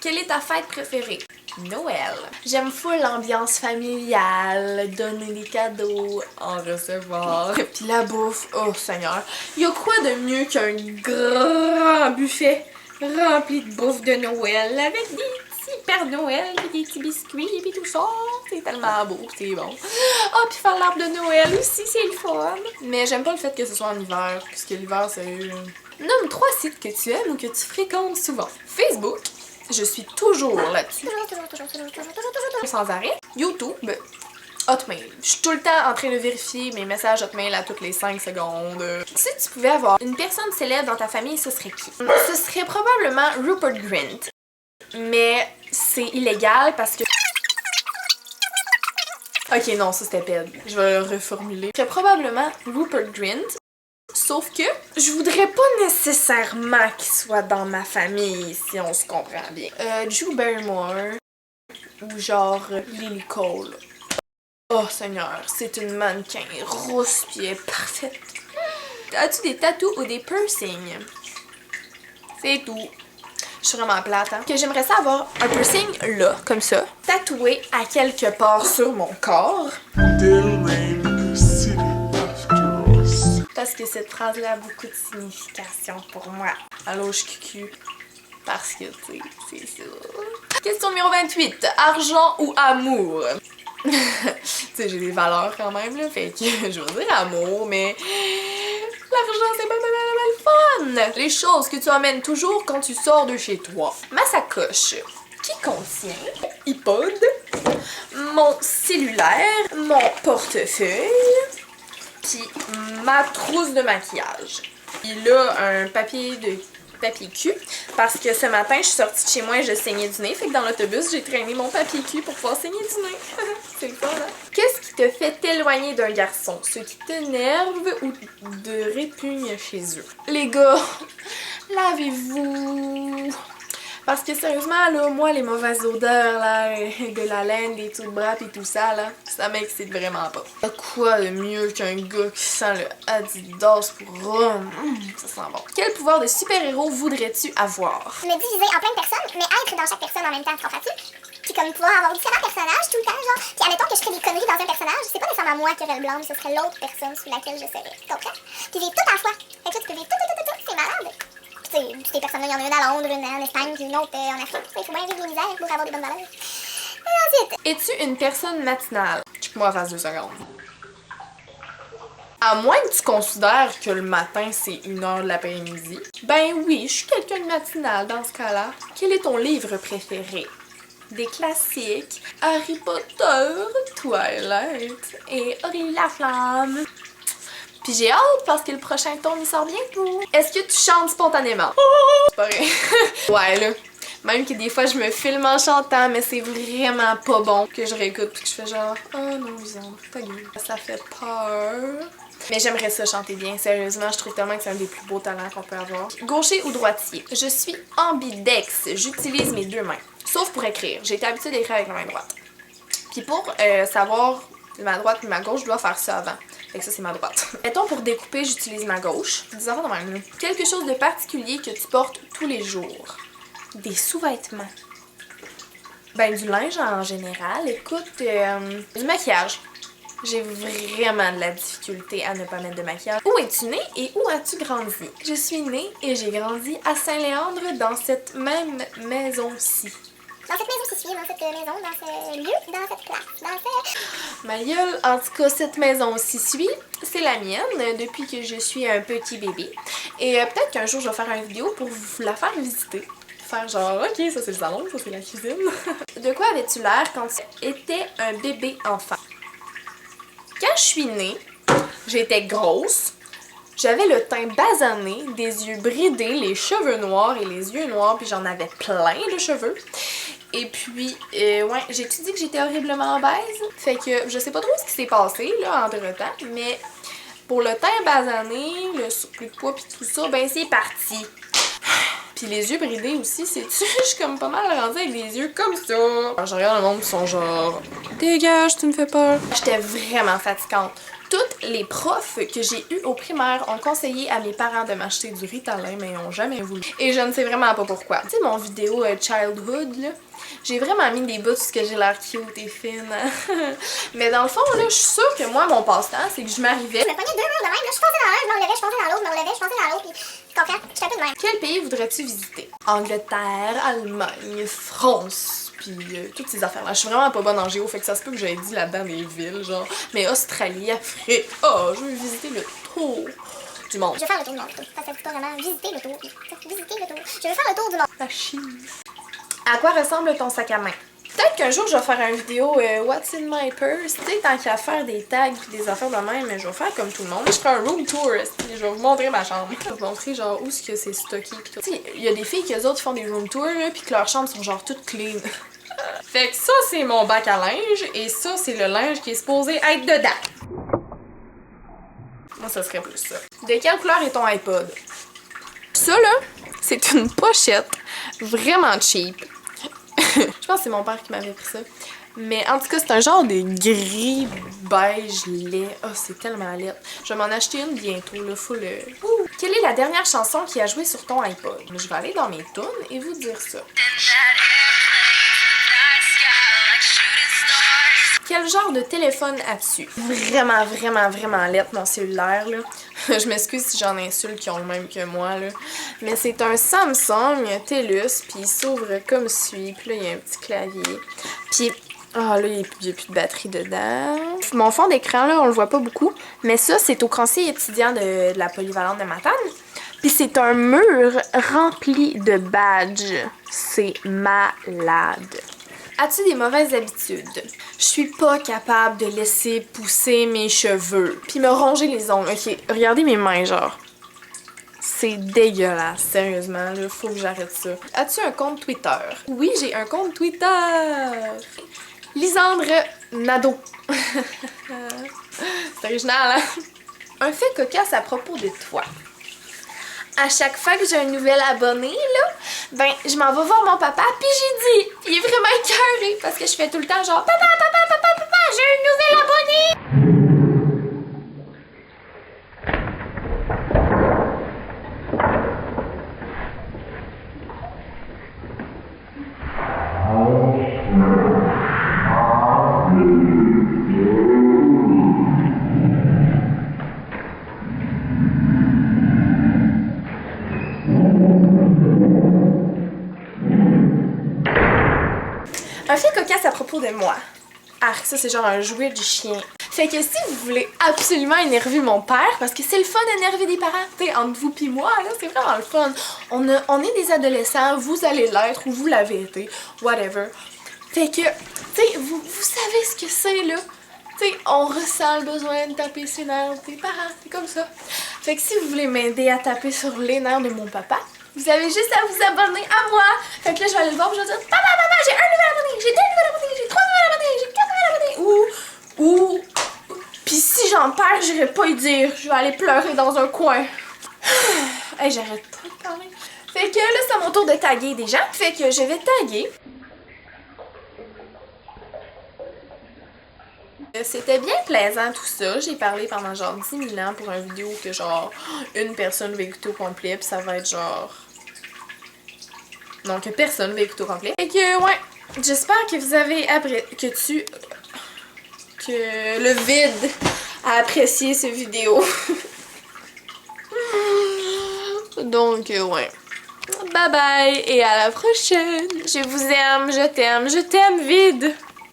Quelle est ta fête préférée? Noël. J'aime full l'ambiance familiale, donner des cadeaux, en recevoir. Puis la bouffe, oh Seigneur. Il y a quoi de mieux qu'un grand buffet rempli de bouffe de Noël avec des petits Pères Noël, puis des petits biscuits, puis tout ça. C'est tellement beau, c'est bon. Ah, puis faire l'arbre de Noël aussi, c'est le fun. Mais j'aime pas le fait que ce soit en hiver, puisque l'hiver, c'est... Nomme 3 sites que tu aimes ou que tu fréquentes souvent. Facebook. Je suis toujours là-dessus. Sans arrêt. YouTube. Hotmail. Je suis tout le temps en train de vérifier mes messages Hotmail à toutes les 5 secondes. Si tu pouvais avoir une personne célèbre dans ta famille, ce serait qui? Ce serait probablement Rupert Grint. Mais c'est illégal parce que... Ok, non, ça c'était pède. Je vais le reformuler. Ce serait probablement Rupert Grint. Sauf que je voudrais pas nécessairement qu'il soit dans ma famille, si on se comprend bien. Drew Barrymore ou genre Lily Cole. Oh Seigneur, c'est une mannequin rousse pis elle est parfaite. As-tu des tattoos ou des piercings? C'est tout. Je suis vraiment plate, hein? Que j'aimerais ça avoir un piercing là, comme ça, tatoué à quelque part sur mon corps. Parce que cette phrase-là a beaucoup de signification pour moi. Allô, je cucu. Parce que, tu sais, c'est ça. Question numéro 28. Argent ou amour? Tu sais, j'ai des valeurs quand même, là. Fait que je veux dire amour, mais l'argent, c'est pas le fun. Les choses que tu emmènes toujours quand tu sors de chez toi. Ma sacoche, qui contient iPod, mon cellulaire, mon portefeuille, puis ma trousse de maquillage. Il a un papier cul parce que ce matin je suis sortie de chez moi et je saignais du nez, fait que dans l'autobus j'ai traîné mon papier cul pour pouvoir saigner du nez. C'est le fun, hein? Qu'est-ce qui te fait t'éloigner d'un garçon? Ce qui t'énerve ou de répugne chez eux? Les gars, lavez-vous! Parce que sérieusement, là, moi, les mauvaises odeurs, là, de la laine, des tout de bras et tout ça, là, ça m'excite vraiment pas. Quoi de mieux qu'un gars qui sent le Adidas pour homme? Ça sent bon. Quel pouvoir de super-héros voudrais-tu avoir? Me diviser en plein de personnes, mais être dans chaque personne en même temps, tu comprends-tu? Puis comme pouvoir avoir différents personnages tout le temps, genre. Puis admettons que je ferais des conneries dans un personnage, c'est pas nécessairement moi qui aurais le blâme, ce serait l'autre personne sous laquelle je serais. Tu comprends? Puis vivre tout à la fois. Fait que là, tu peux vivre tout, c'est malade. Toutes ces personnes-là, il y en a une à Londres, une en Espagne, puis une autre en Afrique. Il faut bien vivre les misères pour avoir des bonnes valeurs. Et ensuite... Es-tu une personne matinale? Moi, fasse 2 secondes. À moins que tu considères que le matin, c'est 1h de l'après-midi, ben oui, je suis quelqu'un de matinal dans ce cas-là. Quel est ton livre préféré? Des classiques, Harry Potter, Twilight et Aurélie Laflamme. Puis j'ai hâte parce que le prochain tome il sort bientôt. Est-ce que tu chantes spontanément? C'est pas vrai. Ouais là. Même que des fois je me filme en chantant, mais c'est vraiment pas bon que je réécoute puis que je fais genre oh non Lisandre, ta gueule. Ça fait peur. Mais j'aimerais ça chanter bien, sérieusement, je trouve tellement que c'est un des plus beaux talents qu'on peut avoir. Gaucher ou droitier? Je suis ambidex, j'utilise mes 2 mains. Sauf pour écrire, j'ai été habituée d'écrire avec la main droite. Puis pour savoir ma droite et ma gauche, je dois faire ça avant. Fait que ça, c'est ma droite. Mettons, pour découper, j'utilise ma gauche. Des enfants de même, là. Quelque chose de particulier que tu portes tous les jours. Des sous-vêtements. Ben, du linge en général. Écoute, du maquillage. J'ai vraiment de la difficulté à ne pas mettre de maquillage. Où es-tu née et où as-tu grandi? Je suis née et j'ai grandi à Saint-Léandre dans cette même maison-ci. Dans cette maison située, dans cette maison, dans ce lieu, dans cette place, dans ce... Ma gueule, en tout cas, cette maison-ci suit, c'est la mienne depuis que je suis un petit bébé. Et peut-être qu'un jour, je vais faire une vidéo pour vous la faire visiter. Faire genre, ok, ça c'est le salon, ça c'est la cuisine. De quoi avais-tu l'air quand tu étais un bébé enfant? Quand je suis née, j'étais grosse. J'avais le teint basané, des yeux bridés, les cheveux noirs et les yeux noirs, puis j'en avais plein de cheveux. Et puis, ouais, j'ai-tu dit que j'étais horriblement obèse? Fait que je sais pas trop ce qui s'est passé, là, entre-temps, mais pour le teint basané, le surplus de poids pis tout ça, ben c'est parti. Puis les yeux bridés aussi, c'est-tu? Je suis comme pas mal rendue avec des yeux comme ça. Alors, je regarde le monde, ils sont genre... Dégage, tu me fais peur. J'étais vraiment fatigante. Toutes les profs que j'ai eues au primaire ont conseillé à mes parents de m'acheter du Ritalin, mais ils n'ont jamais voulu. Et je ne sais vraiment pas pourquoi. Tu sais, mon vidéo Childhood, là, j'ai vraiment mis des bouts parce que j'ai l'air cute et fine. Mais dans le fond, là, je suis sûre que moi, mon passe-temps, c'est que je m'arrivais. Je me pognais 2 murs de même, là, je passais dans l'un, je me relevais, je passais dans l'autre, je me relevais, je passais dans l'autre, puis tu comprends? Je suis un peu de même. Quel pays voudrais-tu visiter? Angleterre, Allemagne, France. Puis toutes ces affaires-là. Je suis vraiment pas bonne en géo, fait que ça se peut que j'aie dit là-dedans des villes, genre. Mais Australie, Afrique, oh, je veux visiter le tour du monde. Je veux faire le tour du monde. Ça fait pas vraiment visiter le tour. Visiter le tour. Je veux faire le tour du monde. La Chine. À quoi ressemble ton sac à main? Peut-être qu'un jour, je vais faire une vidéo What's in my purse? Tu sais, tant qu'à faire des tags et des affaires de même, je vais faire comme tout le monde. Je ferai un room tour. Je vais vous montrer ma chambre. Je vais vous montrer genre où est-ce que c'est stocké. Tu sais, il y a des filles qui eux autres font des room tours puis que leurs chambres sont genre toutes clean. Fait que ça, c'est mon bac à linge et ça, c'est le linge qui est supposé être dedans. Moi, ça serait plus ça. De quelle couleur est ton iPod? Ça, là, c'est une pochette vraiment cheap. Je pense que c'est mon père qui m'avait pris ça. Mais en tout cas, c'est un genre de gris beige lait. Oh, c'est tellement laid. Je vais m'en acheter une bientôt, là. Full. Quelle est la dernière chanson qui a joué sur ton iPod? Je vais aller dans mes tunes et vous dire ça. Quel genre de téléphone as-tu? Vraiment, vraiment, vraiment laid mon cellulaire, là. Je m'excuse si j'en insulte qui ont le même que moi, là. Mais c'est un Samsung TELUS, puis il s'ouvre comme suit. Puis là, il y a un petit clavier. Puis, là, il n'y a plus de batterie dedans. Mon fond d'écran, là, on le voit pas beaucoup. Mais ça, c'est au conseil étudiant de la polyvalente de Matane. Puis c'est un mur rempli de badges. C'est malade. As-tu des mauvaises habitudes? Je suis pas capable de laisser pousser mes cheveux. Puis me ronger les ongles. Ok, regardez mes mains, genre. C'est dégueulasse, sérieusement, là, faut que j'arrête ça. As-tu un compte Twitter? Oui, j'ai un compte Twitter! Lisandre Nadeau. C'est original, hein? Un fait cocasse à propos de toi. À chaque fois que j'ai un nouvel abonné, là, ben, je m'en vais voir mon papa, puis j'ai dit, il est vraiment écœuré, parce que je fais tout le temps genre, papa, papa, papa, papa, j'ai un nouvel abonné! Un fait cocasse à propos de moi. Ah, ça c'est genre un jouet du chien. Fait que si vous voulez absolument énerver mon père, parce que c'est le fun d'énerver des parents, tu sais, entre vous pis moi, là, c'est vraiment le fun. On est des adolescents, vous allez l'être ou vous l'avez été, whatever. Fait que, tu sais, vous savez ce que c'est, là. Tu sais, on ressent le besoin de taper sur les nerfs des parents, c'est comme ça. Fait que si vous voulez m'aider à taper sur les nerfs de mon papa, vous avez juste à vous abonner à moi. Fait que là, je vais aller le voir et je vais dire, papa, j'ai un nouvel abonné, j'ai 2 nouvelles abonnés, j'ai 3 nouvelles abonnés, j'ai 4 nouvelles abonnés. Puis si j'en perds, j'irai pas y dire. Je vais aller pleurer dans un coin. Hey, j'arrête pas de parler. Fait que là, c'est à mon tour de taguer des gens. Fait que je vais taguer. C'était bien plaisant tout ça. J'ai parlé pendant genre 10 000 ans pour une vidéo que genre une personne va écouter au complet. Puis ça va être genre... Non, que personne va écouter au complet. Fait que ouais, j'espère que vous avez apprécié... que le vide a apprécié cette vidéo. Donc ouais. Bye bye et à la prochaine. Je vous aime, je t'aime vide.